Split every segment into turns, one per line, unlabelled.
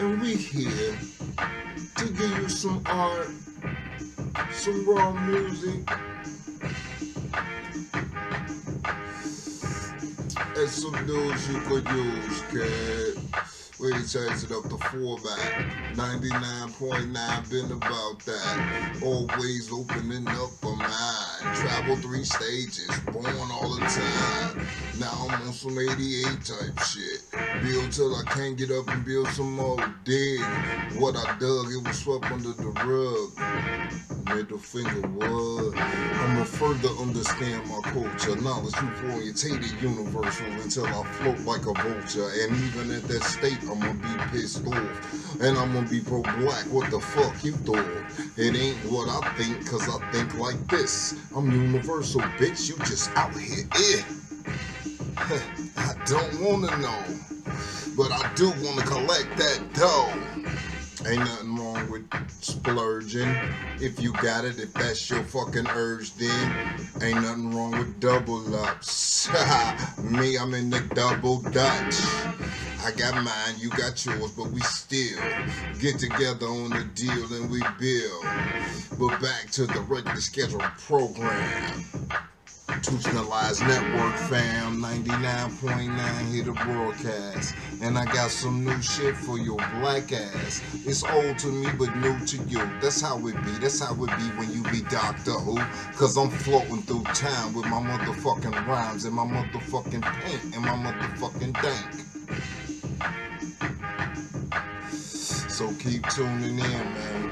And we here to give you some art, some raw music, and some news you could use, kid. We change it up to format. 99.9 been about that. Always opening up a mind. Travel 3 stages, born all the time. Now I'm on some 88 type shit. Build till I can't get up and build some more. Dig what I dug, it was swept under the rug. Middle finger, what? I'ma further understand my culture. Knowledge you orientated universal until I float like a vulture. And even at that state, I'ma be pissed off. And I'ma be pro-black. What the fuck you thought? It ain't what I think, cause I think like this. I'm universal, bitch. You just out here. I don't wanna know. But I do wanna collect that dough. Ain't nothing wrong with splurging. If you got it, if that's your fucking urge, then ain't nothing wrong with double ups. Me, I'm in the double Dutch. I got mine, you got yours, but we still get together on the deal and we build. But back to the regular scheduled program. Institutionalized network fam, 99.9 here to broadcast. And I got some new shit for your black ass. It's old to me but new to you. That's how it be, that's how it be when you be Doctor Who. Cause I'm floating through time with my motherfucking rhymes and my motherfucking paint and my motherfucking dank. So keep tuning in, man.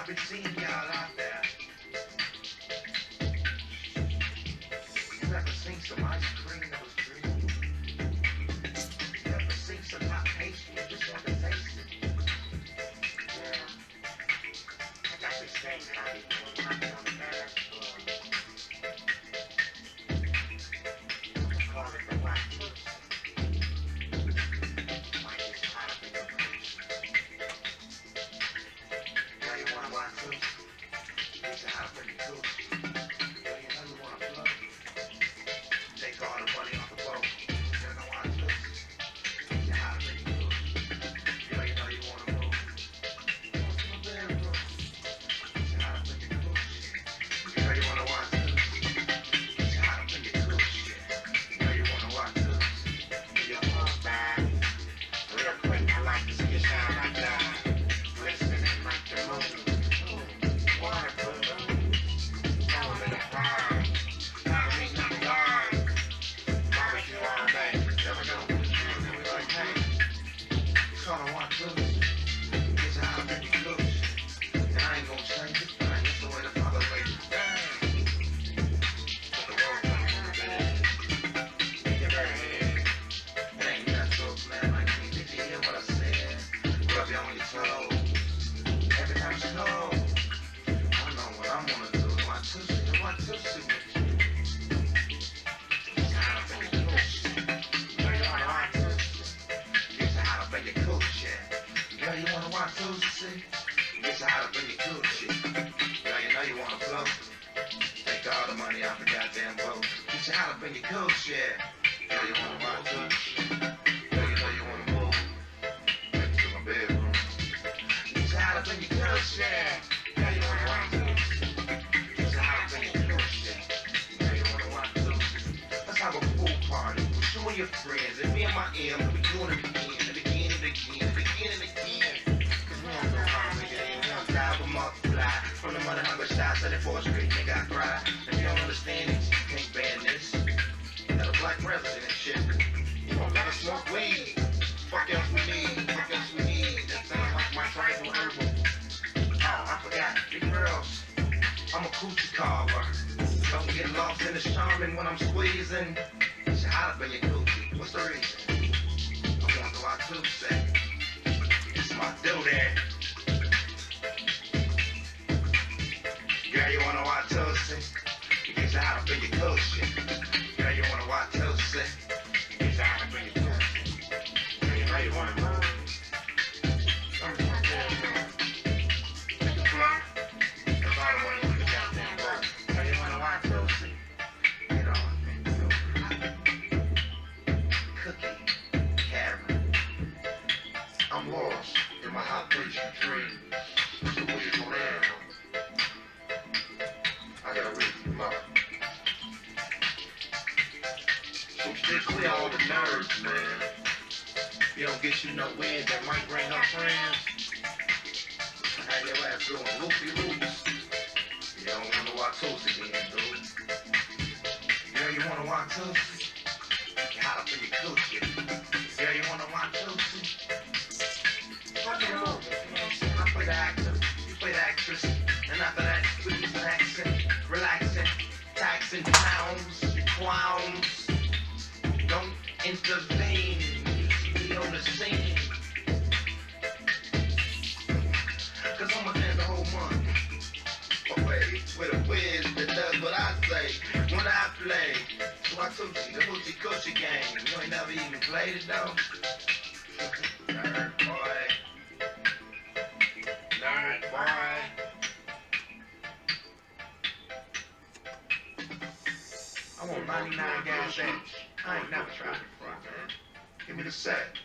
I've been seeing y'all out there. You ever seen some ice cream that was green? You ever seen some hot pastry you just want to taste it? Yeah. I got this thing that I be doing when I get on the dance floor. I call it the black pussy. Might just hot up in your face. Yeah, you wanna watch this? It's a hot pretty cool. Yeah, you know you wanna flow. Take all the money off the boat. You know watch this? It's a hot pretty cool. Yeah, you know you wanna move. Go to my bedroom. It's a hot pretty cool. You know you wanna watch this? It's a hot pretty cool shit. You know you wanna watch this? Do your arms back. Real quick, I like to see you shine like that. Glistening like the moon. Water balloon. Follow me to fire. Follow me to the yard. Barbecue all day. There we go. And we like, hey, tryna watch this. It's a hot baby look. And I ain't gonna change it. I ain't the way the father raised it. But the world comes in the bed. In your head. It ain't that close, man. Like, did you hear what I said? Rub you on your toes. Every time she goes, I know what I'm gonna do. Want to see with you. It's how to make it cool shit. Girl, you wanna watch this? It's how to make it cool shit. Girl, you wanna watch this? See? It's how to make it cool shit. Girl, you know you wanna flow. Take all the money off the goddamn boat. It's how to make it cool shit. Girl, you wanna watch this? Girl, you know you wanna move. Back to my bedroom. It's how to make it cool shit. Girl, you wanna watch this? It's how to make it cool shit. Girl, you wanna watch this? Let's have a pool party with you and your friends. And me and my M, we doing it again and again and again and again and again. Cause we don't know how to make it in. We don't die but multiply. From the mother hunger shots at the 4th Street, nigga, I cry. If you don't understand it, you can't ban this. Got a black president and shit. You don't let us smoke weed. Fuck else we need. Fuck else we need. That sounds like my tribal herbal. Oh, I forgot. Big girls. I'm a coochie caller. Don't get lost in the charming when I'm squeezing. It's hot up in your coochie. What's the reason? I want to watch two say. It's my duty. Girl, you wanna watch Tootsie? It's hot up in your coochie. Girl, you wanna watch Tootsie? It's hot up in your coochie. you want to move? Come to my bedroom. Take a blunt. That's all I want to do. Goddamn work. Girl, you want to watch Lucy? Get on. Cookie. Karen. I'm lost in my hot pastry dream. So where you going now? I gotta read them up. So stay clear all the nerves, man. You don't get you nowhere that might bring up friends. Have your ass doing loopy-loops. You don't wanna watch Toasty again, dude. Girl, you wanna watch Toasty? You hot up in your coochie. Girl, you wanna watch Toasty? Fucking move. I play the actor, you play the actress. And after that, we keep relaxing, taxing pounds, clowns. Don't intervene, be on the scene. Cause I'ma dance the whole month. Away with a whiz that does what I say when I play. So I took you the hoochie coochie game. You ain't never even played it though. Nerd boy. Nerd boy. I want 99 gas cents. I ain't never tried it before, man. Give me the set.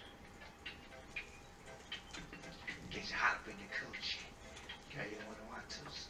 Get you hot up in your coochie. Girl, you wanna watch this?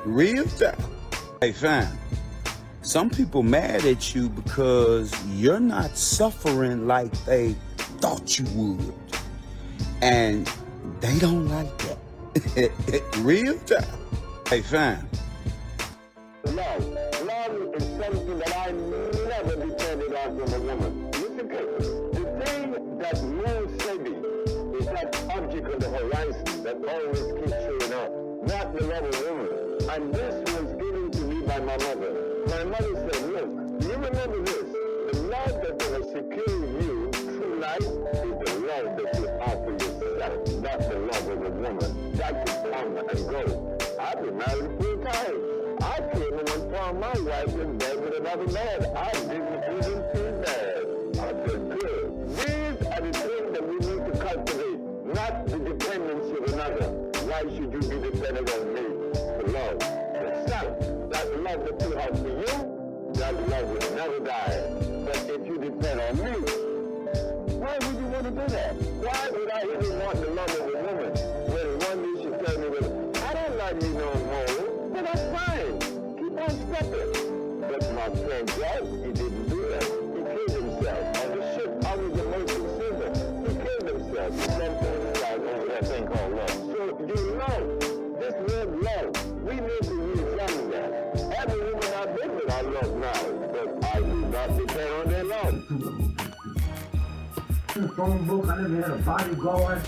Real time. Hey, fam. Some people mad at you because you're not suffering like they thought you would. And they don't like that. Real time. Hey, fam.
Love. Love is something that I never depended on from a woman. Listen close. The thing that moves Sebi is that object on the horizon that always keeps showing up, not the love of woman. And this was given to me by my mother. My mother said, look, you remember this. The love that will secure you through life is the love that you offer yourself, not the love of a woman. That could come and go. I've been married 3 times. I came and found my wife in bed with another man. I didn't even feel bad. I said, good. These are the things that we need to cultivate, not the dependency of another. Why should you be dependent on me for love? Yourself. That love that you have for you, that love will never die. But if you depend on me, why would you want to do that? Why would I even want the love of a woman when one day she tell me, well, I don't love you no more? But that's fine. Keep on stepping. But my friend Jack, he didn't do that. He killed himself. On the ship, I was the most sinner. He killed himself. He sent himself over that thing called love. So you know, this word love, we need to re-examine that. Every woman I've been with, I love now. But I do not depend on their love.
In the phone book, I never had a bodyguard.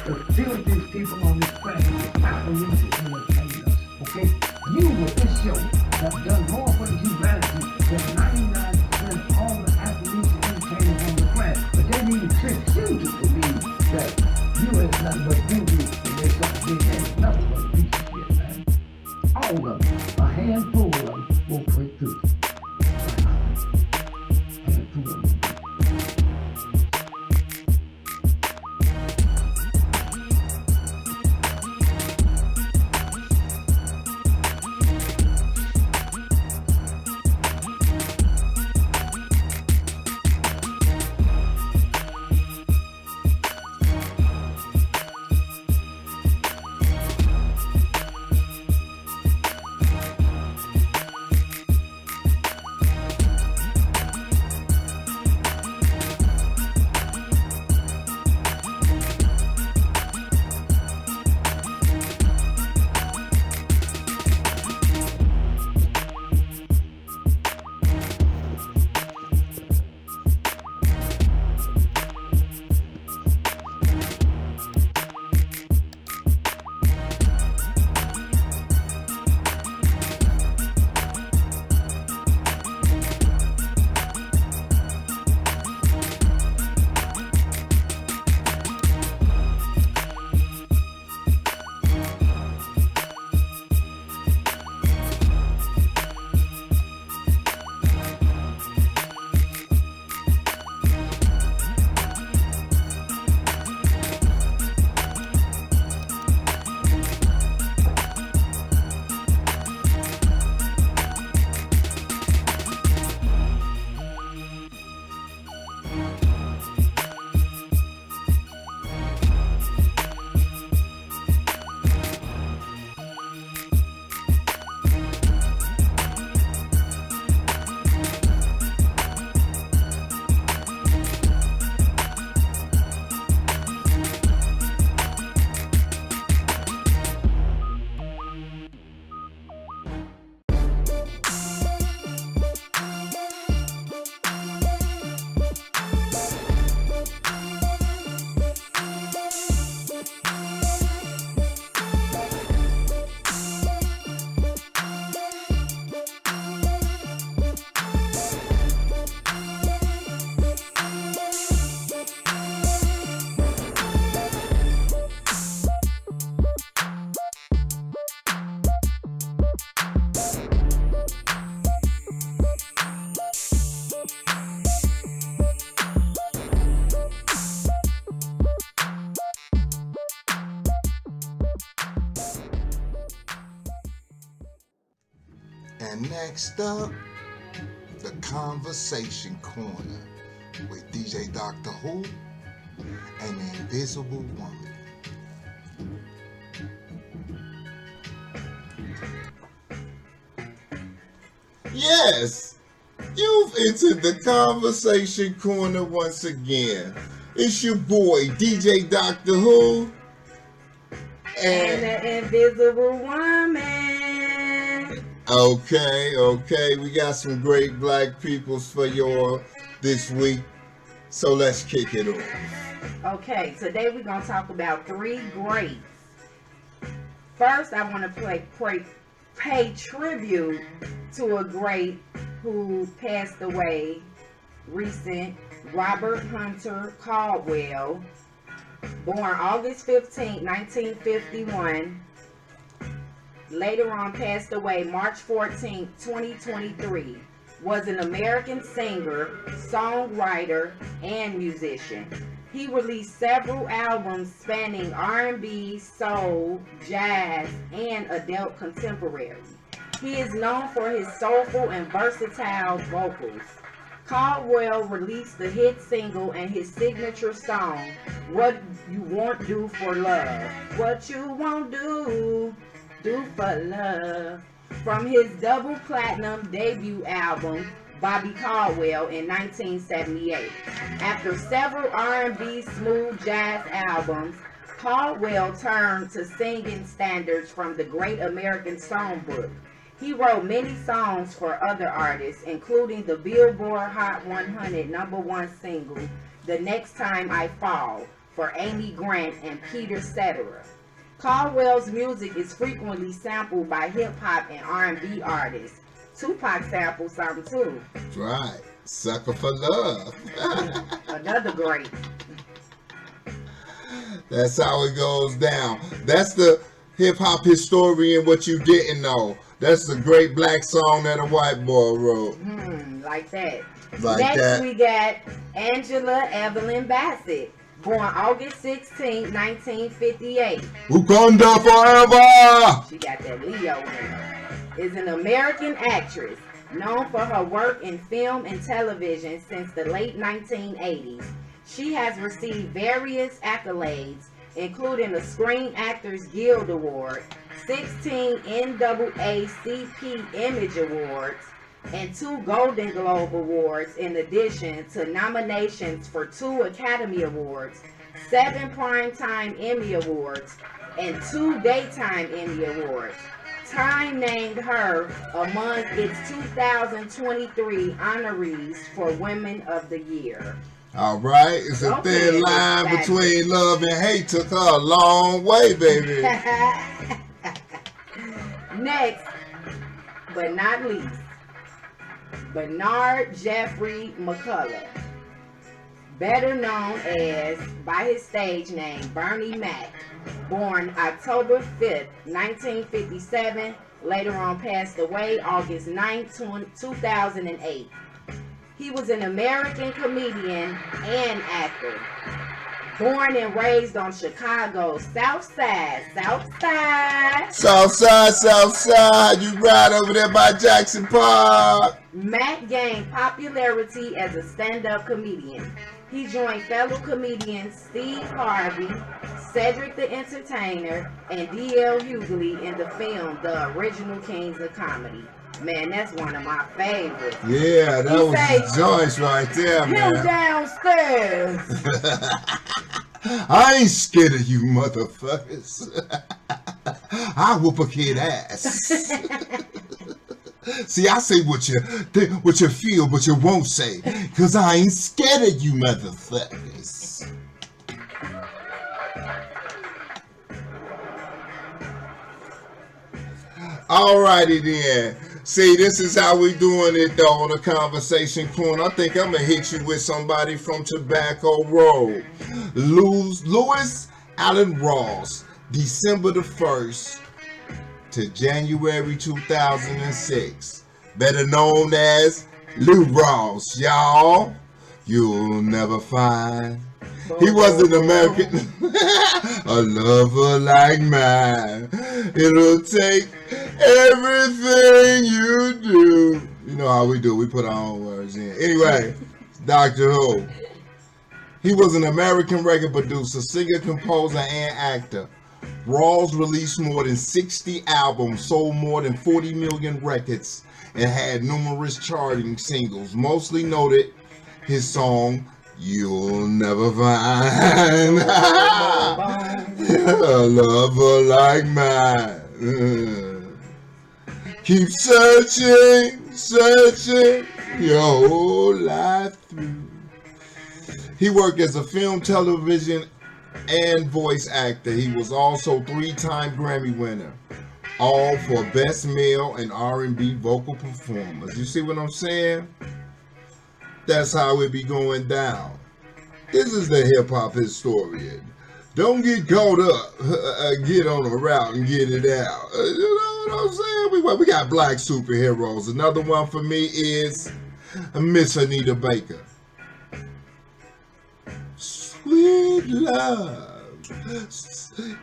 The filthiest people on this planet is apparitions entertain us, okay? You with this show have done more for the humanity than 99% of all the apparitions entertainers on the planet. But they need to trick you to believe that you ain't nothing but beauty and there's something big ain't nothing but a piece of shit, man. All of them, a handful of them will break through. A handful of them.
And next up, the Conversation Corner with DJ Dr. Who and the Invisible Woman. Yes, you've entered the conversation corner once again. It's your boy, DJ Doctor Who.
And the Invisible Woman.
Okay, we got some great black peoples for y'all this week. So let's kick it off.
Okay, today we're going to talk about 3 greats. First, I want to pay tribute to a great who passed away recent, Robert Hunter Caldwell, born August 15, 1951. Later on passed away March 14, 2023. Was an American singer, songwriter, and musician. He released several albums spanning R&B, soul, jazz, and adult contemporary. He is known for his soulful and versatile vocals. Caldwell released the hit single and his signature song, What You Won't Do for Love. What you won't do for love. From his double platinum debut album, Bobby Caldwell, in 1978. After several R&B smooth jazz albums, Caldwell turned to singing standards from the Great American Songbook. He wrote many songs for other artists, including the Billboard Hot 100 #1 single, The Next Time I Fall, for Amy Grant and Peter Cetera. Caldwell's music is frequently sampled by hip-hop and R&B artists. Tupac sampled some too.
That's right. Sucker for Love.
Another great.
That's how it goes down. That's the hip-hop historian, what you didn't know. That's the great black song that a white boy wrote.
Like that.
Like
Next
that.
we got Angela Evelyn Bassett, born August 16, 1958.
Wakanda forever!
She got that Leo in her. Is an American actress known for her work in film and television since the late 1980s. She has received various accolades, including the Screen Actors Guild Award, 16 NAACP Image Awards, and 2 Golden Globe Awards, in addition to nominations for 2 Academy Awards, 7 Primetime Emmy Awards, and 2 Daytime Emmy Awards. Time named her among its 2023 honorees for Women of the Year.
All right, it's a thin line between love and hate. Took her a long way, baby.
Next, but not least, Bernard Jeffrey McCullough, better known as by his stage name Bernie Mac, born October 5th, 1957, later on passed away August 9, 2008. He was an American comedian and actor. Born and raised on Chicago's South Side.
Southside, you ride over there by Jackson Park.
Mac gained popularity as a stand-up comedian. He joined fellow comedians Steve Harvey, Cedric the Entertainer, and D.L. Hughley in the film The Original Kings of Comedy. Man, that's one of my favorites.
Yeah, that was the joints right there, man.
Him downstairs.
I ain't scared of you motherfuckers. I whoop a kid ass. See, I say what you feel, but you won't say, cause I ain't scared of you motherfuckers. Alrighty then. See, this is how we doing it though on the Conversation Corner. I think I'm gonna hit you with somebody from Tobacco Road. Louis Allen Ross, December the 1st to January 2006. Better known as Lou Ross, y'all. You'll never find. He was an American, a lover like mine. It'll take everything you do. You know how we do. We put our own words in. Anyway, Dr. Who. He was an American record producer, singer, composer, and actor. Rawls released more than 60 albums, sold more than 40 million records, and had numerous charting singles. Mostly noted his song, You'll Never Find a Lover Like Mine. Keep searching, searching your whole life through. He worked as a film, television, and voice actor. He was also 3-time Grammy winner, all for Best Male and R&B Vocal Performers. You see what I'm saying? That's how it be going down. This is the hip hop historian. Don't get caught up. Get on the route and get it out. You know what I'm saying? We got black superheroes. Another one for me is Miss Anita Baker. Sweet love,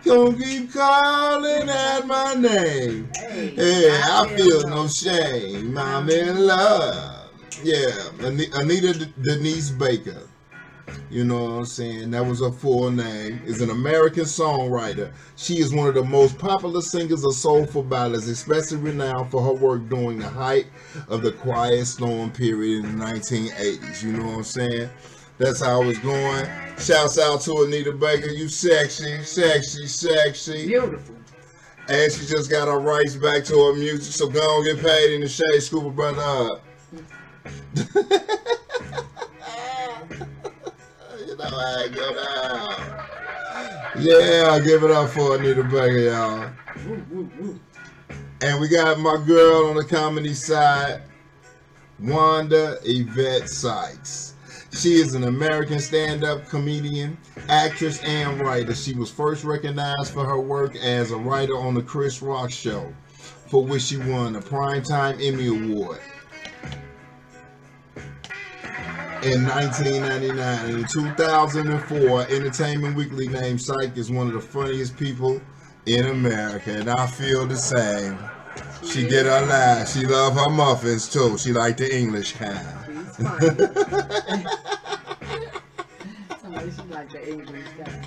don't keep calling at my name. Hey, I feel no shame. I'm in love. Yeah, Anita Denise Baker. You know what I'm saying? That was her full name. Is an American songwriter. She is one of the most popular singers of soulful ballads, especially renowned for her work during the height of the Quiet Storm period in the 1980s. You know what I'm saying? That's how it's going. Shouts out to Anita Baker. You sexy, sexy, sexy.
Beautiful.
And she just got her rights back to her music, so go and get paid in the shade. Scoop a brother up. You know how it go down. Yeah, give it up for Anita Baker, y'all. And we got my girl on the comedy side, Wanda Yvette Sykes. She is an American stand-up comedian, actress, and writer. She was first recognized for her work as a writer on the Chris Rock Show, for which she won a Primetime Emmy Award in 1999. And in 2004, Entertainment Weekly named Syke as one of the funniest people in America, and I feel the same. She get her laugh. She love her muffins too. She like the English kind.
Somebody she like the English guy.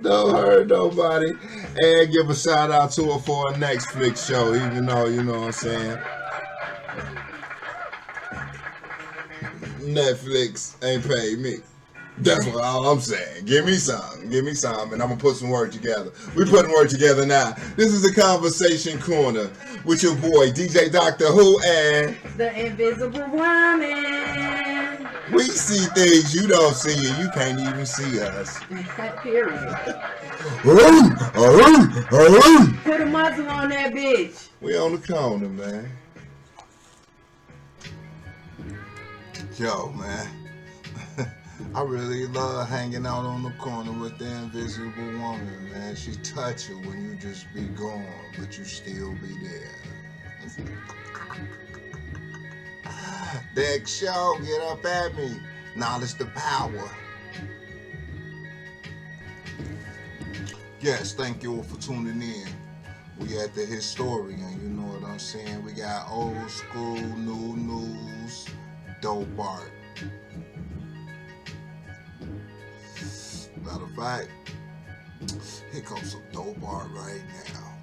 Don't hurt nobody. And give a shout out to her for a Netflix show, even though, you know what I'm saying, Netflix ain't paid me. That's what all I'm saying. Give me some, and I'm gonna put some work together. We putting work together now. This is the Conversation Corner with your boy DJ Dr. Who and
the Invisible Woman.
we see things you don't see, and you can't even see us.
Period. Put a muzzle on that bitch.
We on the corner, man. Yo, man. I really love hanging out on the corner with the Invisible Woman, man. She touch you when you just be gone, but you still be there. Deck show, get up at me. Knowledge the power. Yes, thank you all for tuning in. We at the Historian, you know what I'm saying? We got old school, new news, dope art. Matter of fact, here comes some dope art right now.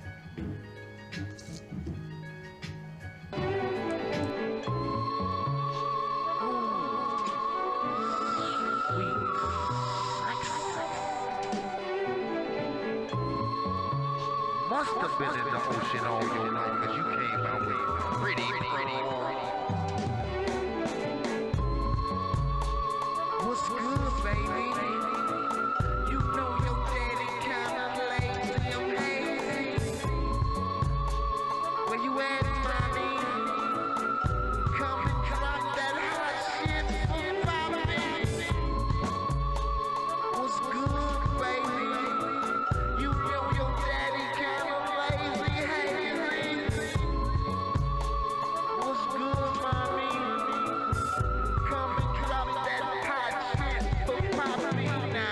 Must have been in the ocean all year long, cause you came out with pretty. What's good, baby? You know your daddy kinda lazy, I'm hazy. Where you at, mommy? Come and drop that hot shit for mommy. What's good, baby? You know your daddy kinda lazy, hazy. What's good, mommy? Come and drop that hot shit for mommy. Nah, I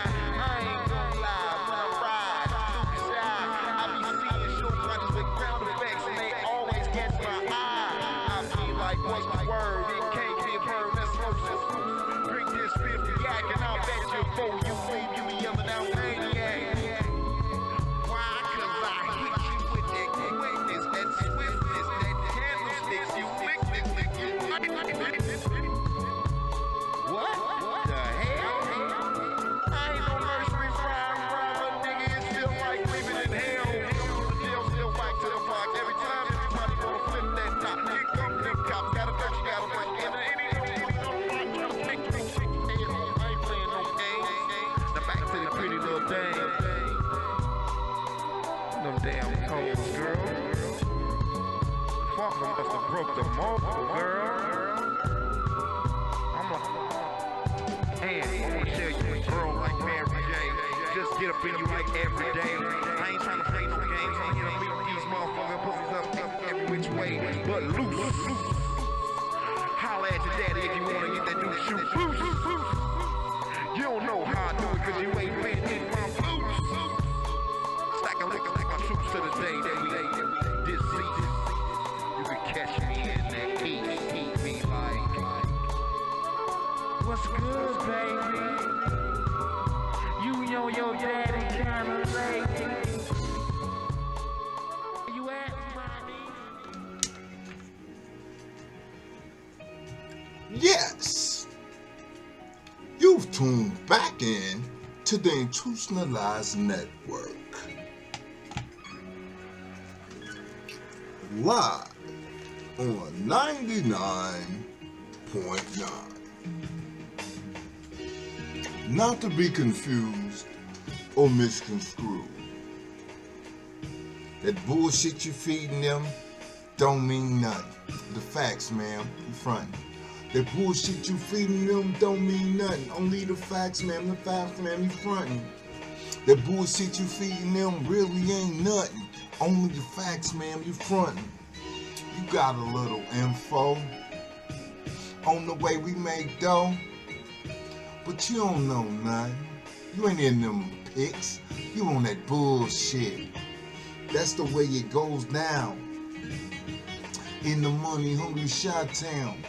ain't gonna lie, when I ride through the side, I be seeing short brothers with ground effects and they always catch my eye. I be like, what's the word? It can't be a bird, that's social. Drink this 50 yak and I'll bet you before you leave, you be yelling out maniac. Wow. motherfucker must have broke the mold, girl. I'm gonna tell you a girl like Mary J. Just get up in you like every day. I ain't trying to play no games. I'm here to meet these motherfucking pussies up every which way, but loose. Holla at your daddy if you wanna get that dude shoot loose. You don't know how I do it cause you ain't been in my boots. Stack a liquor like my troops to the day that we deceased. You can catch me in that heat me like, what's good, baby? You know your daddy kinda late. Where you at, mommy?
Yes, you've tuned back in to the Institutionalized Network. Live on 99.9. Not to be confused or misconstrued. That bullshit you feeding them don't mean nothing. The facts, ma'am, you frontin'. That bullshit you feeding them don't mean nothing. Only the facts, ma'am, the facts, ma'am, you frontin'. That bullshit you feeding them really ain't nothing. Only the facts, ma'am, you frontin'. You got a little info on the way we make dough, but you don't know nothing. You ain't in them pics. You on that bullshit. That's the way it goes down in the money hungry Chi-Town.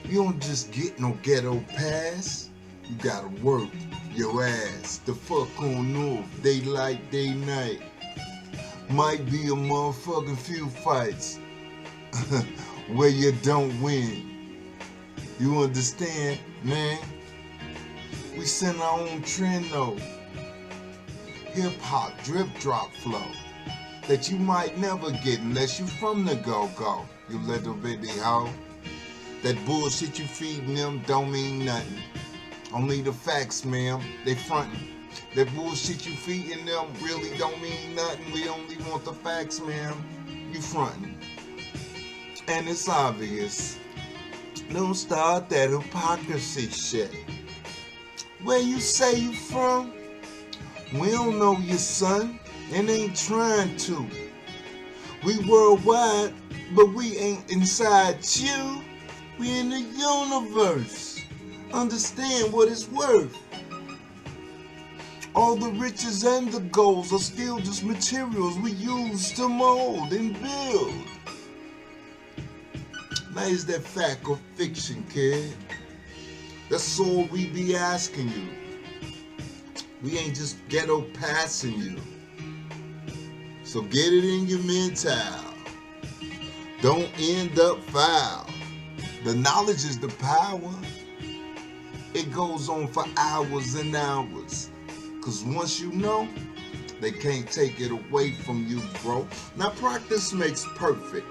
You don't just get no ghetto pass. You gotta work your ass the fuck on off. Daylight, day night. Might be a motherfucking few fights where you don't win. You understand, man? We send our own trend though. Hip hop drip drop flow that you might never get unless you from the go-go. You little bitty hoe. That bullshit you feeding them don't mean nothing. Only the facts, ma'am, they frontin'. That bullshit you feeding them really don't mean nothing. We only want the facts, ma'am. You frontin'. And it's obvious. Don't start that hypocrisy shit. Where you say you from? We don't know your son and ain't trying to. We worldwide, but we ain't inside you. We in the universe. Understand what it's worth. All the riches and the goals are still just materials we use to mold and build. Now is that fact or fiction, kid? That's all we be asking you. We ain't just ghetto passing you. So get it in your mental. Don't end up foul. The knowledge is the power. It goes on for hours and hours. Cause once you know, they can't take it away from you, bro. Now practice makes perfect.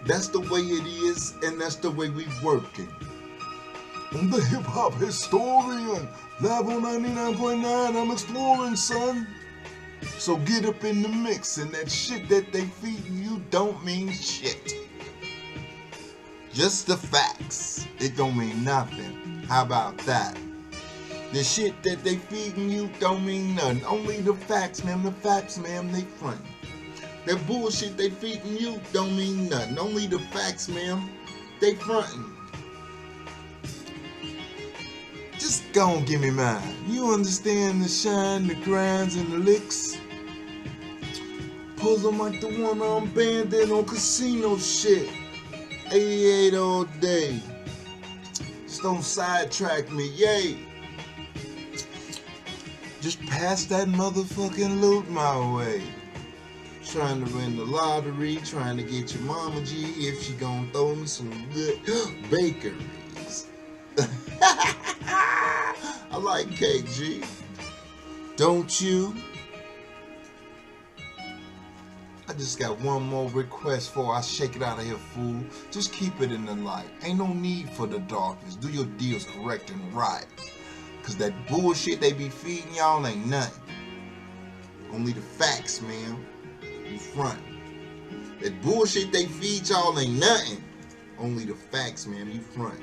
That's the way it is, and that's the way we working. I'm the hip hop historian. Live on 99.9, I'm exploring, son. So get up in the mix, and that shit that they feeding you don't mean shit. Just the facts. It don't mean nothing. How about that? The shit that they feeding you don't mean nothing. Only the facts, ma'am. The facts, ma'am, they frontin'. That bullshit they feeding you don't mean nothing. Only the facts, ma'am, they frontin'. Just go and give me mine. You understand the shine, the grinds, and the licks? Pulls them like the one I'm banded on casino shit. 88 all day. Just don't sidetrack me, yay. Just pass that motherfucking loot my way. Trying to win the lottery, trying to get your mama G if she gon' throw me some good bakeries. I like cake, G. Don't you? I just got one more request before I shake it out of here, fool. Just keep it in the light. Ain't no need for the darkness. Do your deals correct and right. Cause that bullshit they be feeding y'all ain't nothing. Only the facts, man. You front. That bullshit they feed y'all ain't nothing. Only the facts, man. You front.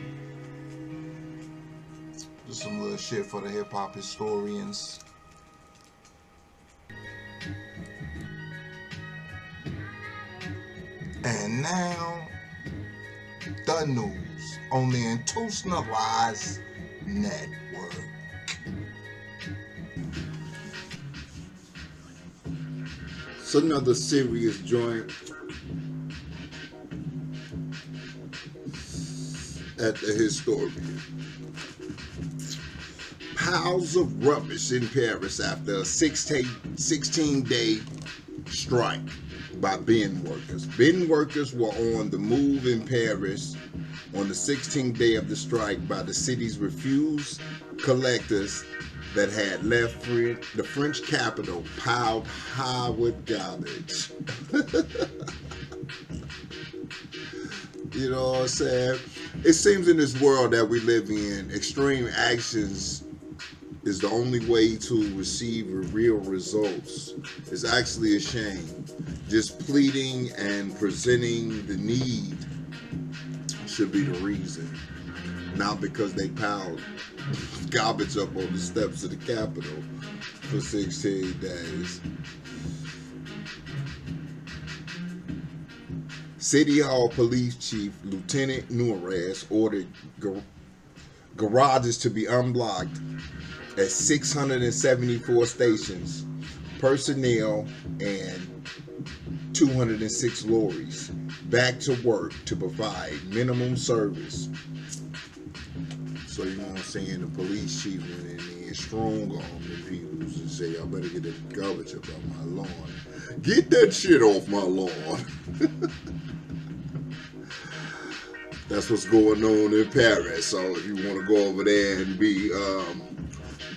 Just some little shit for the hip hop historians. And now, the news on the Institutionalized Network. It's another serious joint at the Historian. Piles of rubbish in Paris after a 16-day strike by bin workers. Bin workers were on the move in Paris on the 16th day of the strike by the city's refused collectors that had left the French capital piled high with garbage. You know what I'm saying? It seems in this world that we live in, extreme actions is the only way to receive real results. It's actually a shame. Just pleading and presenting the need should be the reason. Not because they piled garbage up on the steps of the Capitol for 16 days. City Hall Police Chief Lieutenant Nuarez ordered garages to be unblocked at 674 stations, personnel, and 206 lorries back to work to provide minimum service. So you know what I'm saying? The police chief went in there strong on the people and say, y'all better get that garbage up off my lawn. Get that shit off my lawn. That's what's going on in Paris. So if you want to go over there and be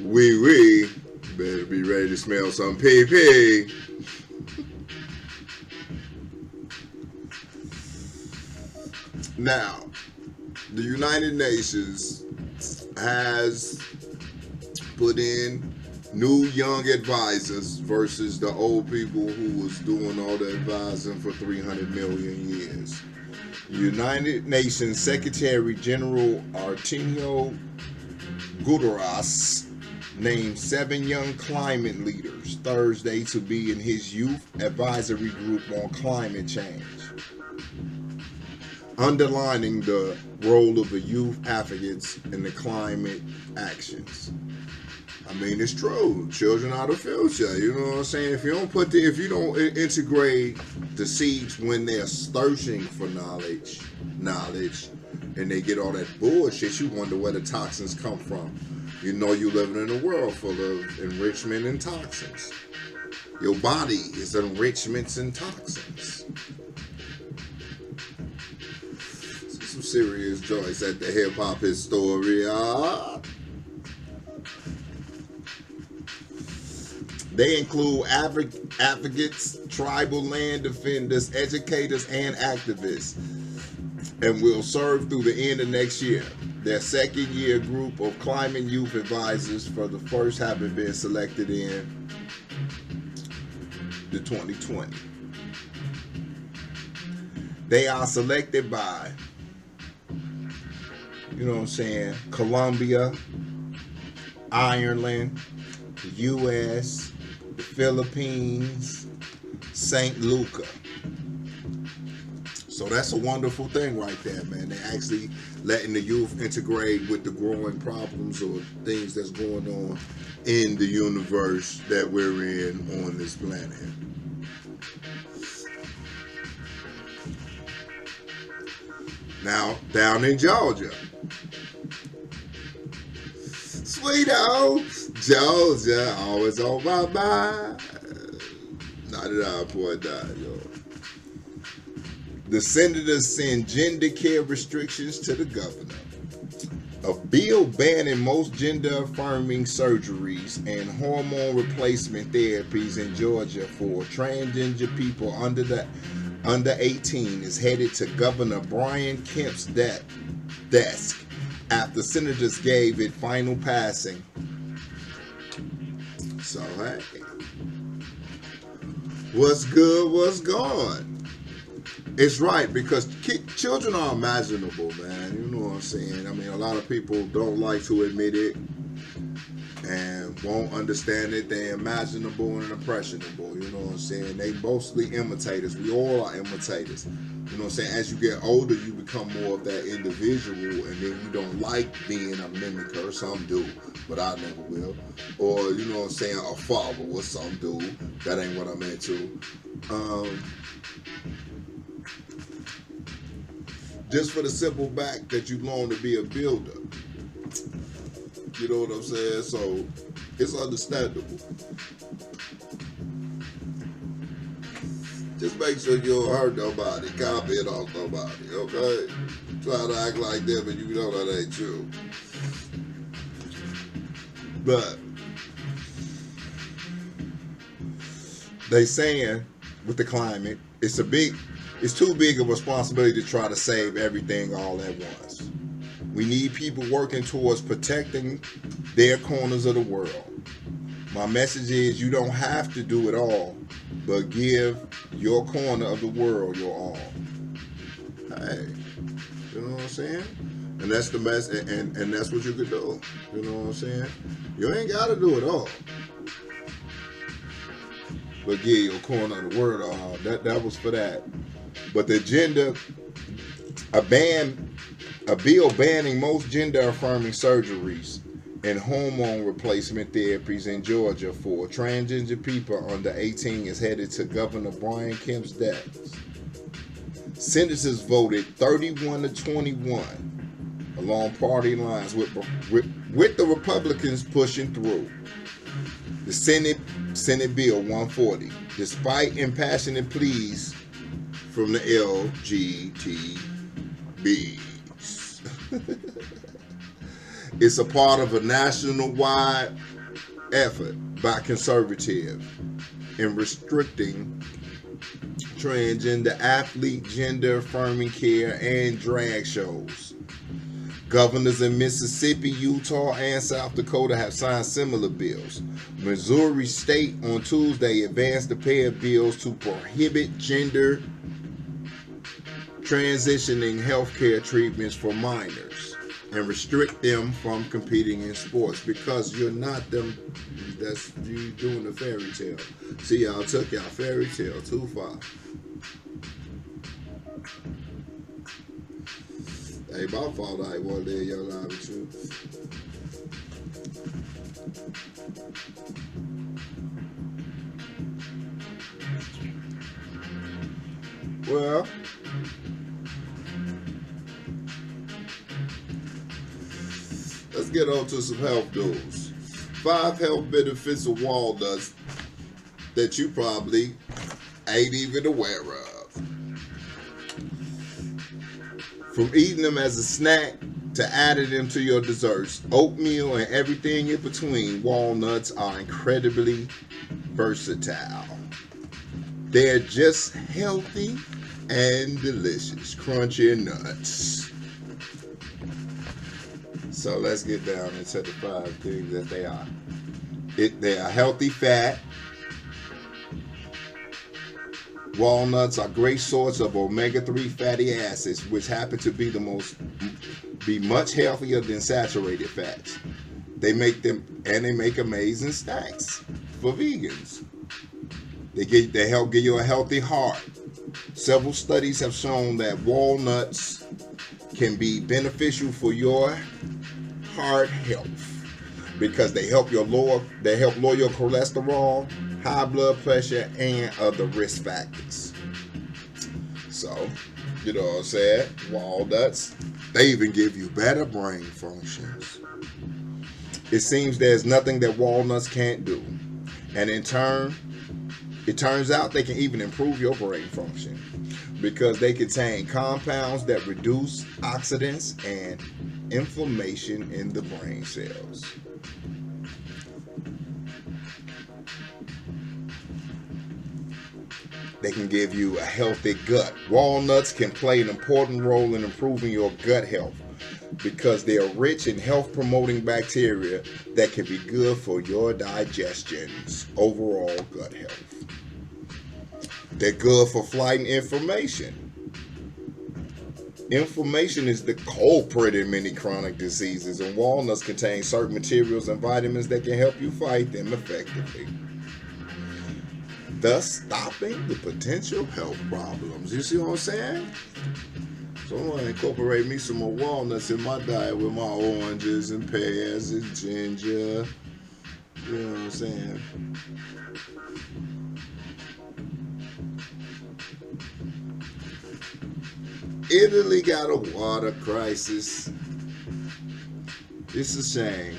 wee, better be ready to smell some pee. Now, the United Nations has put in new young advisors versus the old people who was doing all the advising for 300 million years. United Nations Secretary General Antonio Guterres named 7 young climate leaders Thursday to be in his youth advisory group on climate change, underlining the role of the youth advocates in the climate actions. I mean, it's true. Children are the future. You know what I'm saying? If you don't integrate the seeds when they're searching for knowledge, and they get all that bullshit, you wonder where the toxins come from. You know you living in a world full of enrichment and toxins. Your body is enrichments and toxins. Some serious joints at the Hip Hop Historia. They include advocates, tribal land defenders, educators, and activists, and will serve through the end of next year. Their second-year group of climate youth advisors for the first having been selected in the 2020. They are selected by, you know what I'm saying, Colombia, Ireland, the U.S., the Philippines, St. Lucia. So that's a wonderful thing right there, man. They're actually letting the youth integrate with the growing problems or things that's going on in the universe that we're in on this planet. Now, down in Georgia. Sweet old Georgia, always on my mind. 99.9, yo. The senators send gender care restrictions to the governor. A bill banning most gender-affirming surgeries and hormone replacement therapies in Georgia for transgender people under 18 is headed to Governor Brian Kemp's desk after senators gave it final passing. So, hey, what's good, what's gone? It's right, because children are imaginable, man. You know what I'm saying? I mean, a lot of people don't like to admit it and won't understand it. They're imaginable and impressionable. You know what I'm saying? They mostly imitators. We all are imitators. You know what I'm saying? As you get older, you become more of that individual, and then you don't like being a mimicker. Some do, but I never will. Or, you know what I'm saying, a follower. Some do. That ain't what I'm into. Just for the simple fact that you long to be a builder. You know what I'm saying? So it's understandable. Just make sure you don't hurt nobody, comment on nobody, okay? Try to act like them and you know that ain't true. But they saying with the climate, it's too big of a responsibility to try to save everything all at once. We need people working towards protecting their corners of the world. My message is, you don't have to do it all, but give your corner of the world your all. Hey, you know what I'm saying? And that's the message, and that's what you could do. You know what I'm saying? You ain't got to do it all, but give your corner of the world all. That was for that. But the a bill banning most gender-affirming surgeries and hormone replacement therapies in Georgia for transgender people under 18 is headed to Governor Brian Kemp's desk. Senators voted 31-21 along party lines, with the Republicans pushing through the Senate Bill 140, despite impassioned pleas from the LGBTs. It's a part of a national-wide effort by conservatives in restricting transgender athlete gender-affirming care and drag shows. Governors in Mississippi, Utah, and South Dakota have signed similar bills. Missouri State on Tuesday advanced a pair of bills to prohibit gender transitioning healthcare treatments for minors and restrict them from competing in sports, because you're not them. That's you doing the fairy tale. See, y'all took y'all fairy tale too far. Hey, my fault I one day y'all live with you. Well, let's get on to some health news. 5 health benefits of walnuts that you probably ain't even aware of. From eating them as a snack to adding them to your desserts, oatmeal, and everything in between, walnuts are incredibly versatile. They're just healthy and delicious, crunchy nuts. So let's get down into the 5 things that they are. They are healthy fat. Walnuts are great source of omega-3 fatty acids, which happen to be much healthier than saturated fats. They make amazing snacks for vegans. They help give you a healthy heart. Several studies have shown that walnuts can be beneficial for your heart health because they help lower your cholesterol, high blood pressure, and other risk factors. So, you know what I'm saying? Walnuts, they even give you better brain functions. It seems there's nothing that walnuts can't do. And in turn, it turns out they can even improve your brain function because they contain compounds that reduce oxidants and inflammation in the brain cells. They can give you a healthy gut. Walnuts can play an important role in improving your gut health because they are rich in health-promoting bacteria that can be good for your digestion's overall gut health. They're good for fighting inflammation. Inflammation is the culprit in many chronic diseases, and walnuts contain certain materials and vitamins that can help you fight them effectively, thus stopping the potential health problems. You see what I'm saying? So I'm gonna incorporate me some more walnuts in my diet with my oranges and pears and ginger. You know what I'm saying? Italy got a water crisis. It's a shame.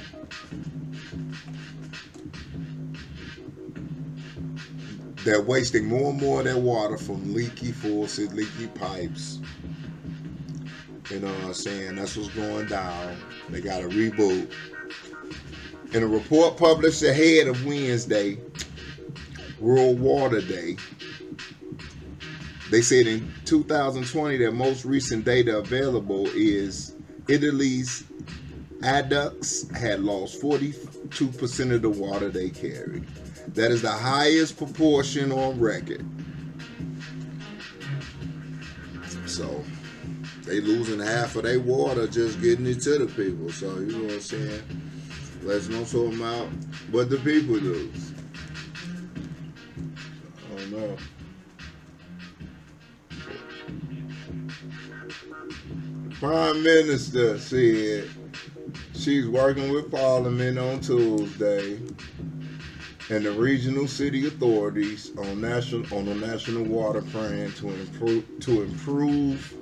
They're wasting more and more of their water from leaky faucets, leaky pipes. You know what I'm saying? That's what's going down. They got to reboot. In a report published ahead of Wednesday, World Water Day, they said in 2020 their most recent data available is Italy's aqueducts had lost 42% of the water they carried. That is the highest proportion on record. So they losing half of their water just getting it to the people. So you know what I'm saying? Let's not talk about what the people lose. I don't know. Prime Minister said she's working with Parliament on Tuesday and the regional city authorities on a national water plan to improve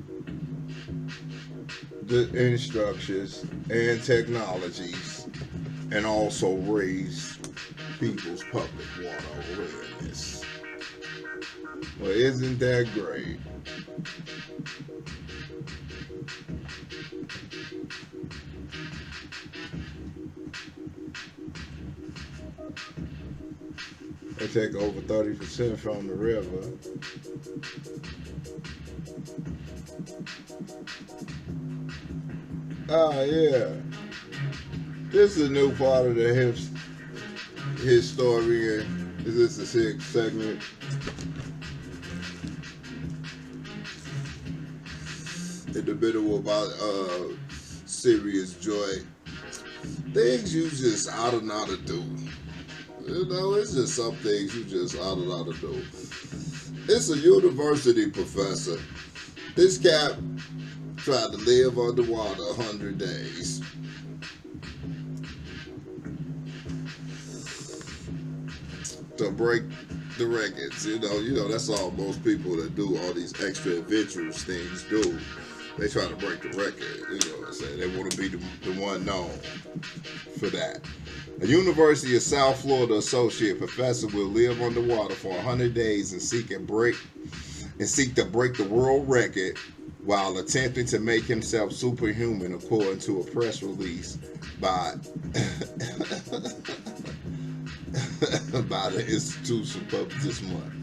the infrastructures and technologies and also raise people's public water awareness. Well, isn't that great? They take over 30% from the river. Oh, yeah. This is a new part of the his story. And is this the sixth segment? In the middle about serious joy. Things you just ought to not to do. You know, it's just some things you just ought to not to do. It's a university professor. This cat tried to live underwater 100 days. To break the records. You know, that's all most people that do all these extra adventurous things do. They try to break the record. You know what I'm saying? They want to be the one known for that. A University of South Florida associate professor will live underwater for 100 days and seek to break the world record while attempting to make himself superhuman, according to a press release by by the institution published this month.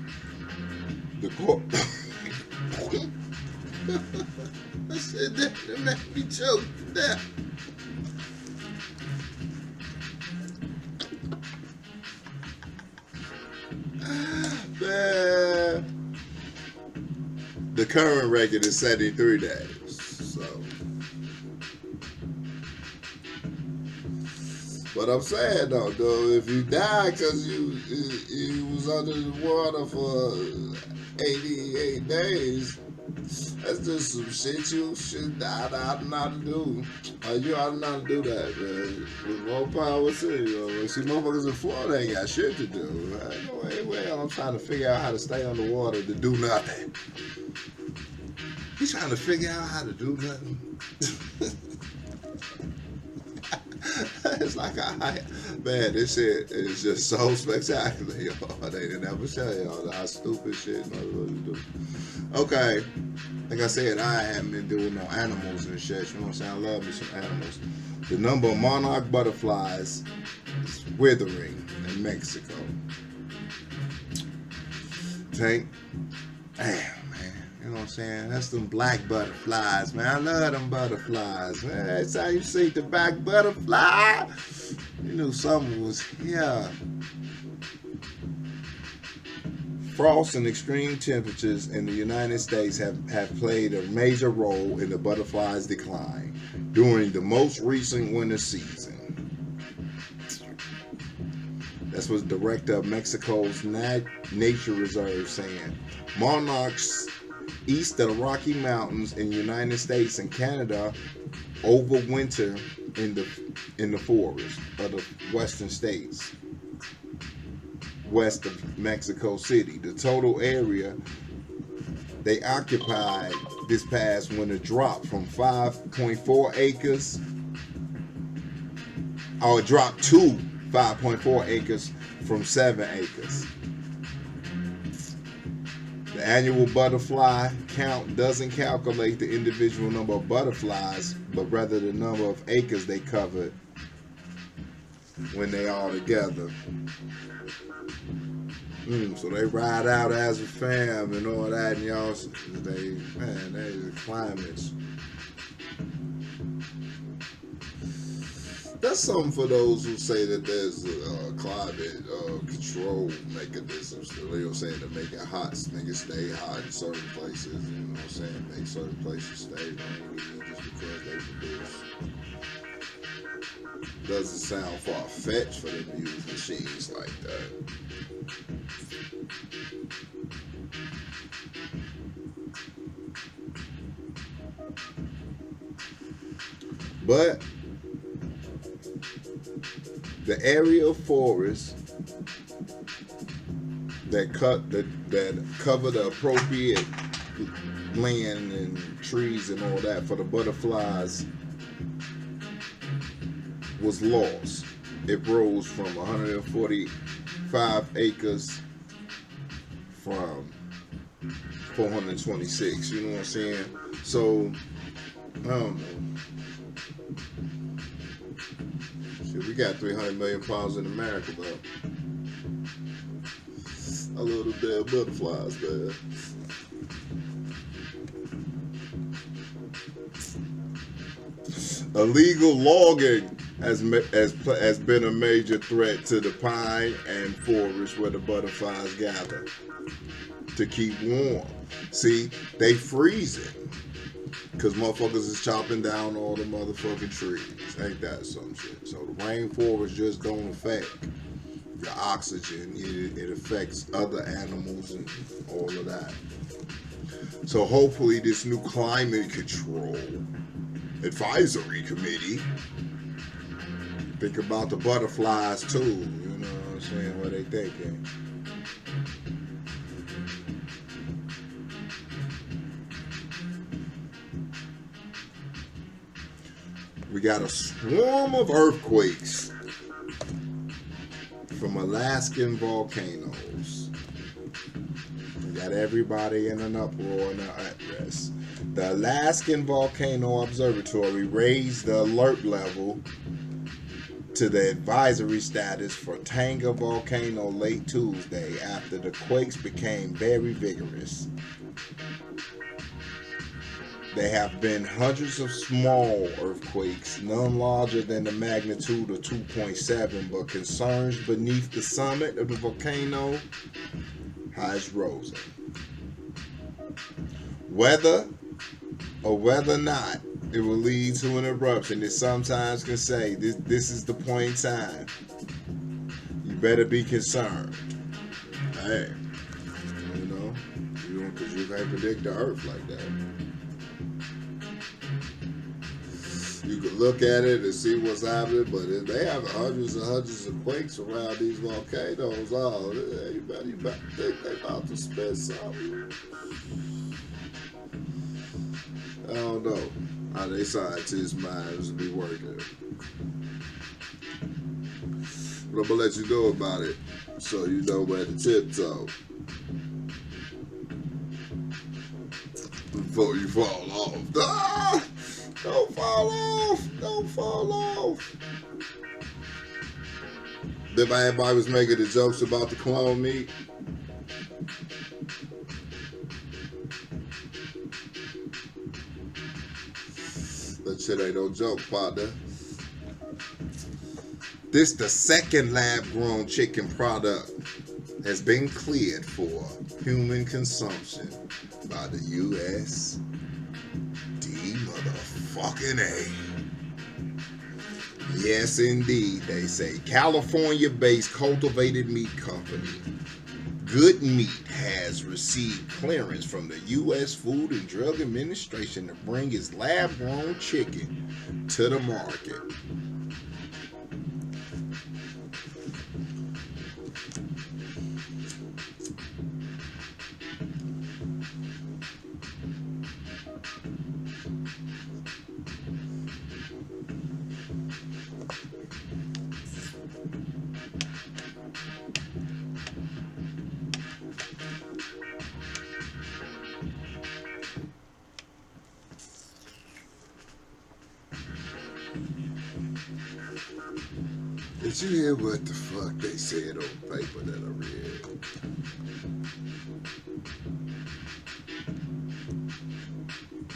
The court. I said that made me choke to death. Man. The current record is 73 days. So, but I'm saying though, if you die because you was under the water for 88 days, that's just some shit you should ought not to do. You ought not to do that, man. With more power to you. See, motherfuckers in Florida ain't got shit to do. Well, I'm trying to figure out how to stay underwater to do nothing. He's trying to figure out how to do nothing. It's like, man, this shit is just so spectacular, y'all. They didn't ever show y'all how stupid shit motherfuckers do. Okay, like I said, I haven't been doing no animals and shit. You know what I'm saying? I love me some animals. The number of monarch butterflies is withering in Mexico. Tank, damn. You know what I'm saying? That's them black butterflies, man. I love them butterflies, man. That's how you see the black butterfly. You knew something was here. Frost and extreme temperatures in the United States have played a major role in the butterfly's decline during the most recent winter season. That's what the director of Mexico's nature reserve saying. Monarchs east of the Rocky Mountains in the United States and Canada overwinter in the forest of the western states west of Mexico City. The total area they occupied this past winter dropped from 5.4 acres, or it dropped to 5.4 acres from 7 acres. The annual butterfly count doesn't calculate the individual number of butterflies, but rather the number of acres they covered when they all together. So they ride out as a fam and all that, and y'all, they the climates. That's something for those who say that there's climate control mechanisms. They're saying to make it hot, make it stay hot in certain places. You know what I'm saying? Make certain places stay rainy just because they produce. Doesn't sound far-fetched for them to use machines like that. But the area of forest that cover the appropriate land and trees and all that for the butterflies was lost. It rose from 145 acres from 426. You know what I'm saying? So I don't know. Shit, we got 300 million pounds in America, but I love the damn butterflies, man. Illegal logging has been a major threat to the pine and forest where the butterflies gather to keep warm. See, they freezing because motherfuckers is chopping down all the motherfucking trees. Ain't that some shit? So the rainforest just don't affect your oxygen. It affects other animals and all of that. So hopefully this new climate control advisory committee think about the butterflies too. You know what I'm saying? What they thinking? We got a swarm of earthquakes from Alaskan volcanoes. We got everybody in an uproar and at rest. The Alaskan Volcano Observatory raised the alert level to the advisory status for Tanga Volcano late Tuesday after the quakes became very vigorous. There have been hundreds of small earthquakes, none larger than the magnitude of 2.7, but concerns beneath the summit of the volcano has risen. Whether or not it will lead to an eruption, it sometimes can say this is the point in time. You better be concerned. Hey, you know, because you can't predict the earth like that. You can look at it and see what's happening, but if they have hundreds and hundreds of quakes around these volcanoes, you better think they about to spend something. I don't know how they scientists' minds be working. But I'm gonna let you know about it so you know where to tiptoe before you fall off. Ah! Don't fall off! Don't fall off! If everybody was making the jokes about the clone meat, that shit ain't no joke, partner. This the second lab-grown chicken product has been cleared for human consumption by the U.S. motherfucking A. Yes, indeed, they say. California-based cultivated meat company Good Meat has received clearance from the U.S. Food and Drug Administration to bring its lab-grown chicken to the market. Did you hear what the fuck they said on paper that I read?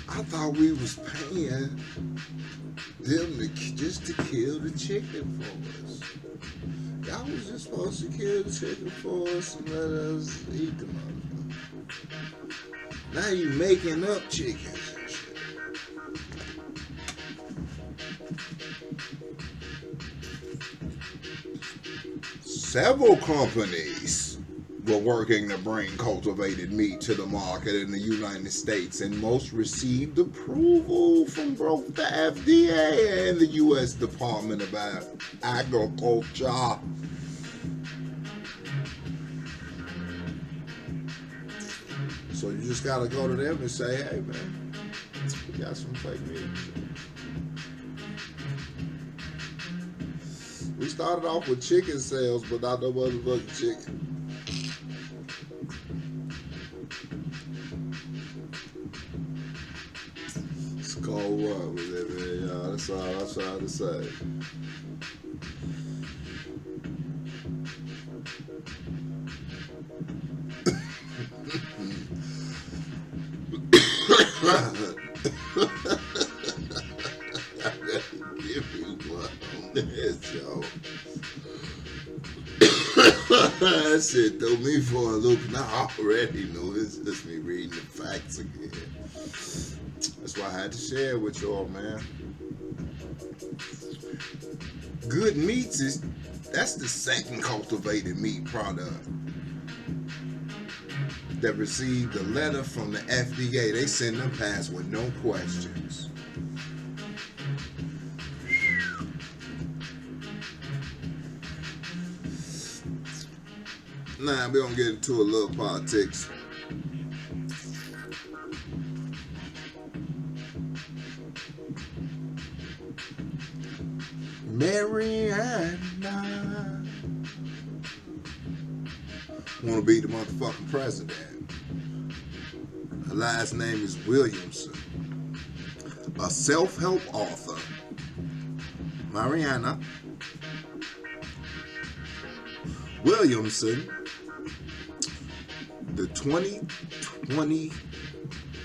I thought we was paying them just to kill the chicken for us. Y'all was just supposed to kill the chicken for us and let us eat the motherfucker. Now you making up chickens and shit. Several companies were working to bring cultivated meat to the market in the United States, and most received approval from both the FDA and the U.S. Department of Agriculture. So you just gotta go to them and say, hey man, we got some fake meat. We started off with chicken sales, but not no motherfucking chicken. It's called what was it, man? Y'all, that's all I'm trying to say. That shit threw me for a loop. Now I already know it's just me reading the facts again. That's why I had to share with y'all, man. Good Meats that's the second cultivated meat product that received a letter from the FDA. They send them past with no questions. Nah, we're gonna get into a little politics. Mariana wanna be the motherfucking president. Her last name is Williamson. A self-help author, Mariana Williamson, the 2020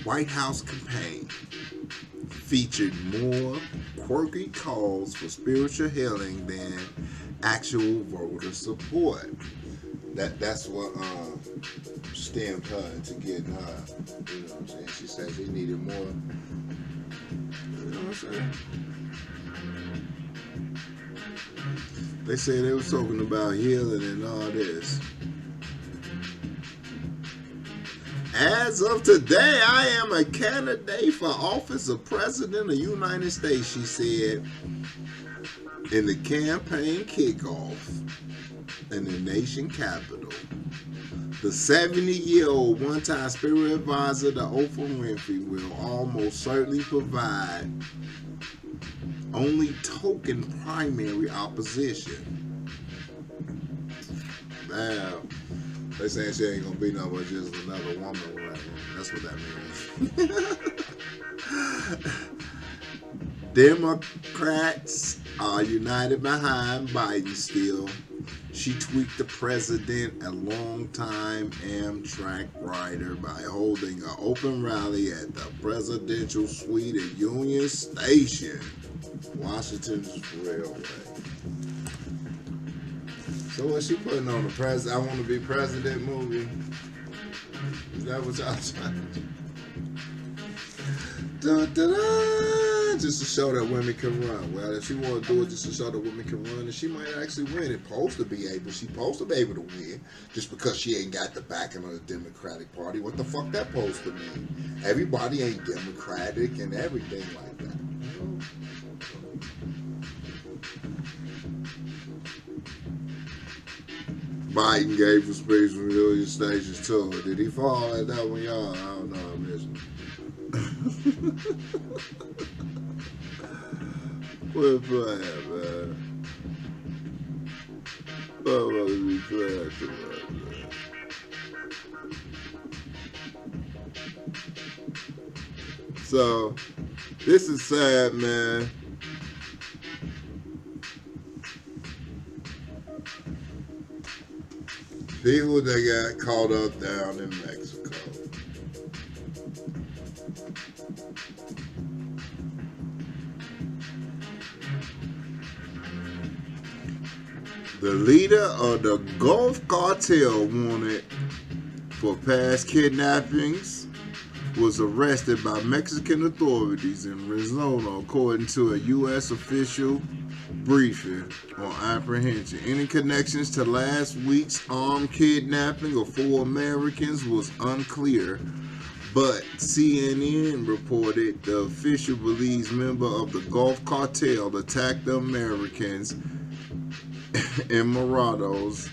White House campaign featured more quirky calls for spiritual healing than actual voter support. That's what stemmed her into getting her. You know what I'm saying? She said she needed more. You know what I'm saying? They say they was talking about healing and all this. As of today, I am a candidate for office of President of the United States, she said in the campaign kickoff in the nation capital. The 70-year-old one-time spirit advisor to Oprah Winfrey will almost certainly provide only token primary opposition. Damn. They saying she ain't gonna be no but just another woman right here. That's what that means. Democrats are united behind Biden still. She tweaked the president, a longtime Amtrak rider, by holding an open rally at the presidential suite at Union Station, Washington's Railway. So what she putting on the president? I want to be president movie. Is that what y'all trying to do? Dun, dun, dun, just to show that women can run. Well, if she want to do it just to show that women can run, then she might actually win. It's supposed to be able. She supposed to be able to win just because she ain't got the backing of the Democratic Party. What the fuck that supposed to mean? Everybody ain't Democratic and everything like that. Biden gave a speech from Union Stations tour. Did he fall at that one, y'all? I don't know. I'm missing. We're playing, man. I'm going to be playing tonight, man. So, this is sad, man. People that got caught up down in Mexico. The leader of the Gulf Cartel wanted for past kidnappings was arrested by Mexican authorities in Arizona, according to a U.S. official briefing on apprehension. Any connections to last week's armed kidnapping of 4 Americans was unclear, but CNN reported the official believes members of the Gulf Cartel attacked the Americans and Morados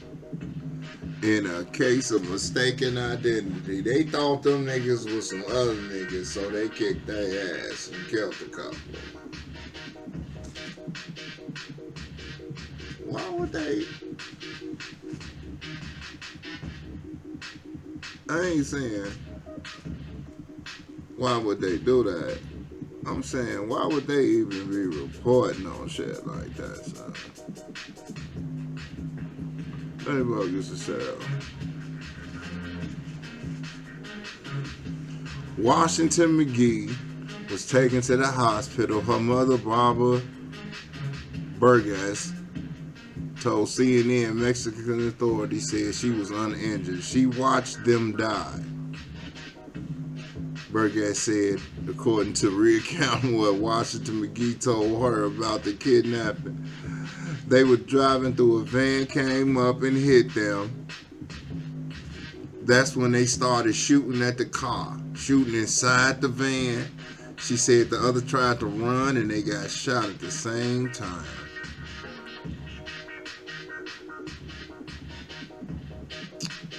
in a case of mistaken identity. They thought them niggas was some other niggas, so they kicked their ass and killed a couple. Why would they? I ain't saying why would they do that. I'm saying why would they even be reporting on shit like that, son? They bogus as hell. Washington McGee was taken to the hospital. Her mother, Barbara Burgess, told CNN Mexican authorities said she was uninjured. She watched them die. Burgess said, according to recounting what Washington McGee told her about the kidnapping. They were driving through a van, came up and hit them. That's when they started shooting at the car, shooting inside the van. She said the other tried to run and they got shot at the same time.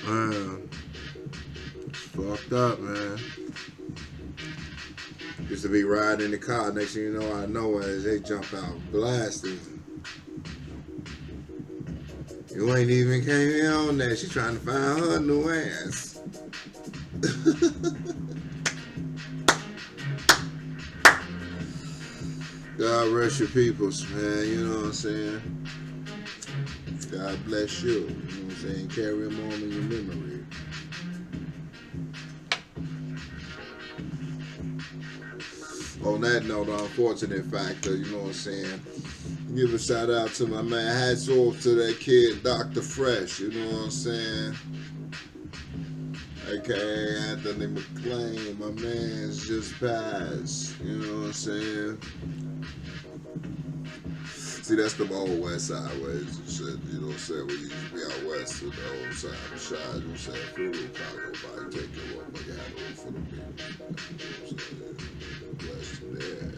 Man, it's fucked up, man. Used to be riding in the car. Next thing you know, I know as they jump out blasting. You ain't even came in on that. She trying to find her new ass. God rest your peoples, man. You know what I'm saying? God bless you. You know what I'm saying? Carry them on in your memory. On that note, the unfortunate factor, you know what I'm saying? Give a shout out to my man. Hats off to that kid, Dr. Fresh. You know what I'm saying? AKA Anthony McClain. My man's just passed. You know what I'm saying? See, that's the old West Side ways and shit. You know what I'm saying? We used to be out west with the old side of the shot. You know what I'm saying? Funeral car go by, take your walk like a hat on for the people. You know what I'm saying? Bless you there.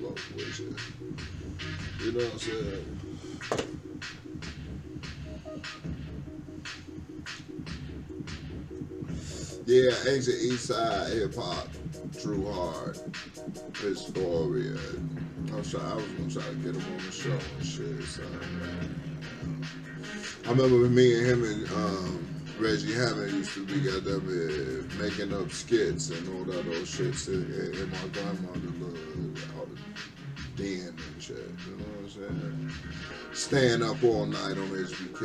Float with you. You know what I'm saying? Yeah, ancient Eastside hip hop, True Hard, Historia. I was gonna try to get him on the show and shit. So, I remember me and him and Reggie Hammond used to be goddamn making up skits and all that old shit in my grandmother's den and shit. You know what I'm saying? Staying up all night on HBK.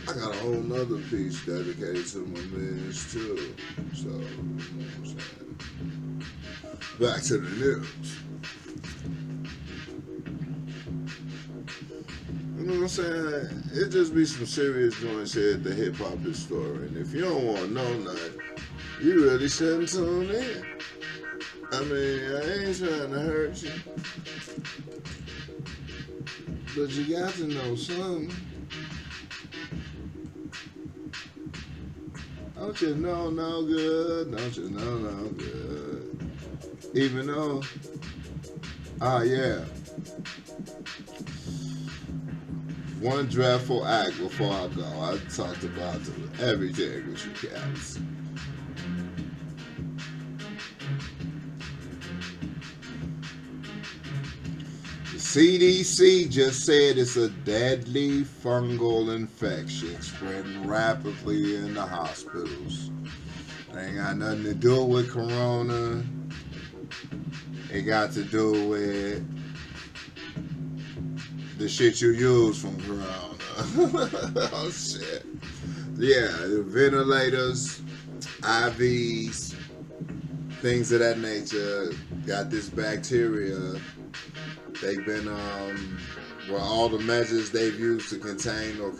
I got a whole nother piece dedicated to my mans too. So, you know what I'm saying? Back to the news. saying? It just be some serious joints here at the Hip Hop Historian. If you don't want to know nothing, you really shouldn't tune in. I mean, I ain't trying to hurt you, but you got to know something. Don't you know no good? Don't you know no good? Even though, yeah. One dreadful act before I go. I talked about everything with you cats. The CDC just said it's a deadly fungal infection spreading rapidly in the hospitals. It ain't got nothing to do with corona. It got to do with the shit you use from corona. Oh shit. Yeah, the ventilators, IVs, things of that nature got this bacteria. They've been, all the measures they've used to contain or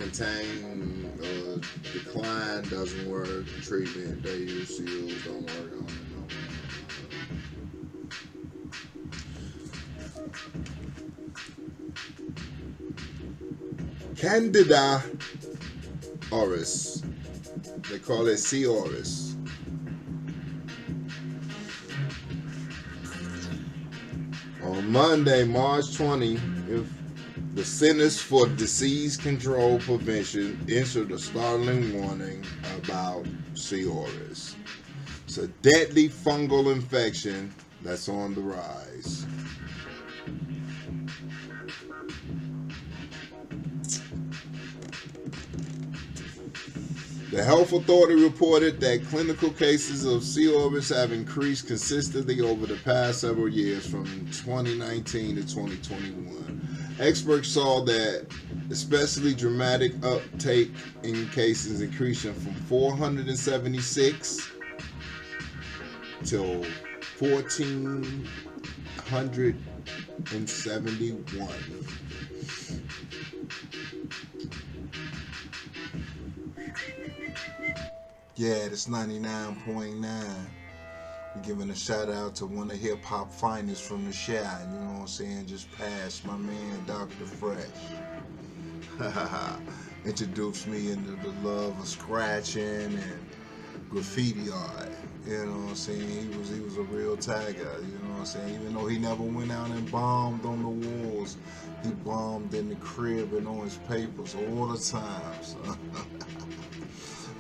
decline doesn't work. The treatment they used to use don't work on it no more. Candida auris. They call it C. auris. On Monday, March 20th, the Centers for Disease Control Prevention issued a startling warning about C. auris. It's a deadly fungal infection that's on the rise. The health authority reported that clinical cases of C. auris have increased consistently over the past several years from 2019 to 2021. Experts saw that especially dramatic uptake in cases increasing from 476 till 1,471. Yeah, it's 99.9. We're giving a shout out to one of hip hop finest from the Shy. You know what I'm saying? Just passed my man, Dr. Fresh. Introduced me into the love of scratching and graffiti art. You know what I'm saying? He was a real tagger. You know what I'm saying? Even though he never went out and bombed on the walls, he bombed in the crib and on his papers all the time. So.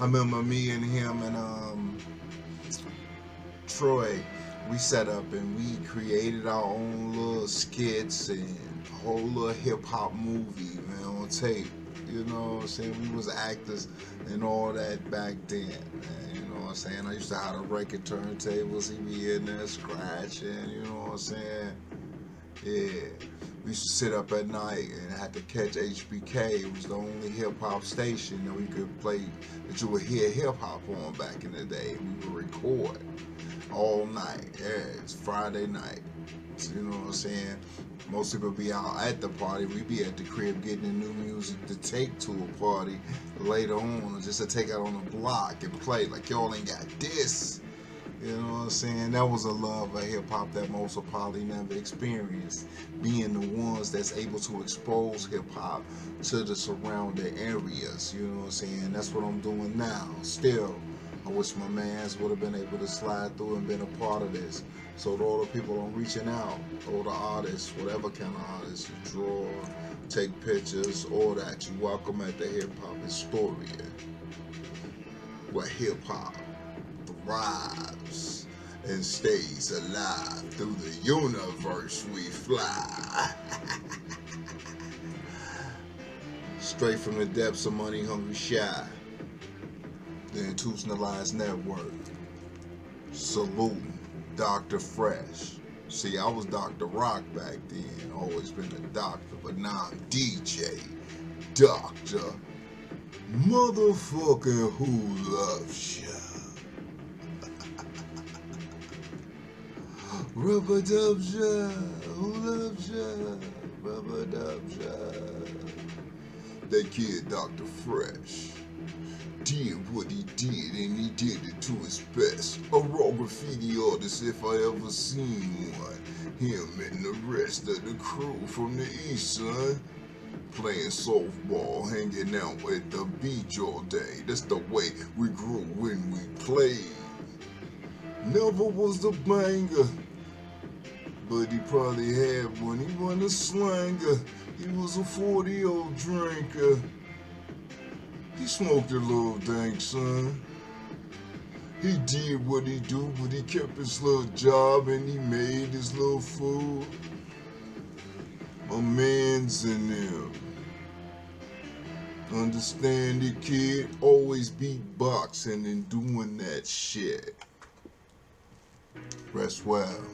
I remember me and him and Troy, we set up and we created our own little skits and a whole little hip hop movie, man, on tape. You know what I'm saying? We was actors and all that back then, man. You know what I'm saying? I used to have to record turntables, he be in there scratching, you know what I'm saying? Yeah. We used to sit up at night and had to catch HBK. It was the only hip hop station that we could play, that you would hear hip hop on back in the day. We would record all night. Yeah, it's Friday night. So, you know what I'm saying? Most people be out at the party. We be at the crib getting the new music to take to a party later on, or just to take out on the block and play. Like, y'all ain't got this. You know what I'm saying? That was a love of hip-hop that most will probably never experienced. Being the ones that's able to expose hip-hop to the surrounding areas. You know what I'm saying? That's what I'm doing now. Still, I wish my mans would have been able to slide through and been a part of this. So to all the people I'm reaching out, all the artists, whatever kind of artists, you draw, take pictures, all that, you welcome at the Hip-Hop Historian. Where hip-hop thrives and stays alive. Through the universe we fly. Straight from the depths of Money Hungry Shy, the Institutionalized Network. Saluting Dr. Fresh. See, I was Dr. Rock back then, always been a doctor, but now I'm DJ Dr. Motherfucking Who Loves Ya. Rubber dubs ya, who loves ya, rubber dubs ya. That kid, Dr. Fresh, did what he did, and he did it to his best. A raw graffiti artist, if I ever seen one. Him and the rest of the crew from the east side, playing softball, hanging out at the beach all day. That's the way we grew when we played. Never was a banger, but he probably had one. He wasn't a slanger. He was a 40-old drinker. He smoked a little dank, son. He did what he do, but he kept his little job and he made his little food. A man's in him. Understand it, kid? Always beatboxing and doing that shit. Rest well.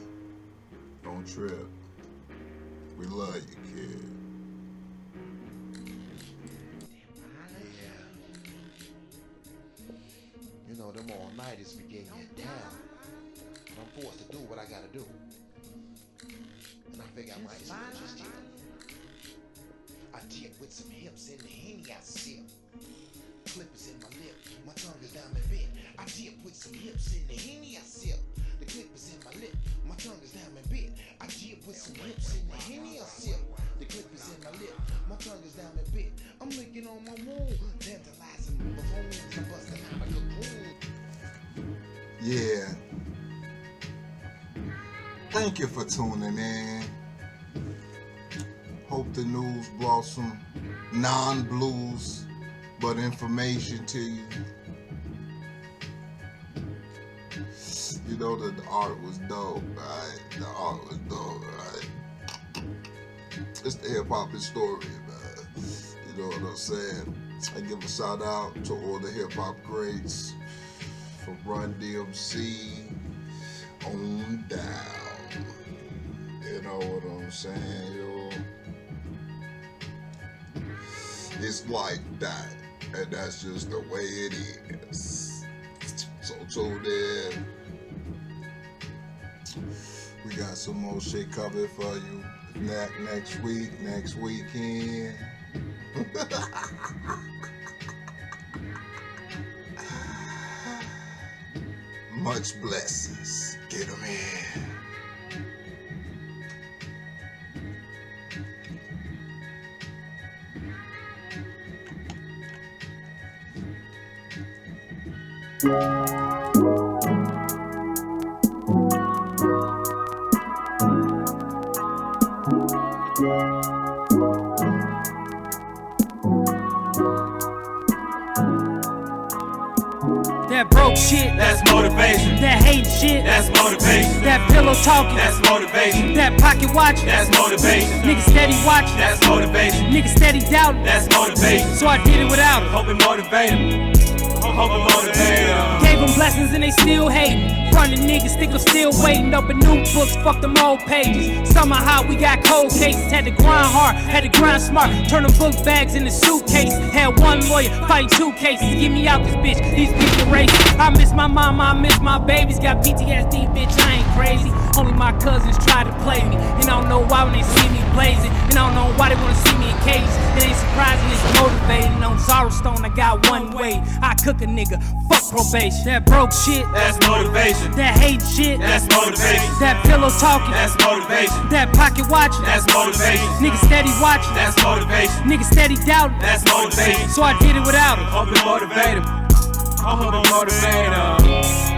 Don't trip. We love you, kid.
You know, them all-nighters be getting you down. But I'm forced to do what I gotta do. And I figure I might as well just chill. I dip with some hips in the Henny I sip. Clippers in my lip, my tongue is down and bit. I dip with some hips in the Henny I sip. The clippers in my lip, my tongue is down and bit. I dip with some hips in the Henny I sip. The clippers in my lip, my tongue is down and bit. I'm licking on my wound, tantalizing my bones and busting out a cocoon.
Yeah. Thank you for tuning in. Hope the news brought some non-blues but information to you. You know that the art was dope, right? The art was dope, right? It's the hip-hop historian, man. You know what I'm saying? I give a shout out to all the hip-hop greats from Run DMC on down. You know what I'm saying, yo? It's like that, and that's just the way it is. So tune in. We got some more shit covered for you next week, next weekend. Much blessings. Get 'em in.
That broke shit,
That's motivation.
that hate shit,
That's motivation.
that pillow talking,
That's motivation.
that pocket watching,
That's motivation.
nigga steady watching,
That's motivation.
nigga steady doubting,
That's motivation.
so I did it without him.
Hope it motivate him. Hope it motivate him.
Gave them blessings and they still hating. Running niggas think I'm still waiting. Open new books, fuck them old pages. Summer hot, we got cold cases. Had to grind hard, had to grind smart. Turn them book bags into suitcases. Had one lawyer fighting 2 cases. Get me out this bitch, these bitches racist. I miss my mama, I miss my babies. Got PTSD, bitch, I ain't crazy. Only my cousins try to play me. And I don't know why when they see me blazing. And I don't know why they wanna see me in cages. It ain't surprising, it's motivating. On Zara Stone, I got one way. I cook a nigga, fuck probation. That broke shit,
That's motivation.
that hate shit,
That's motivation.
that pillow talking,
That's motivation.
that pocket watching,
That's motivation.
nigga steady watching,
That's motivation.
nigga steady doubting,
That's motivation.
so I did it without him.
Hope it motivate him. Hope it motivate him.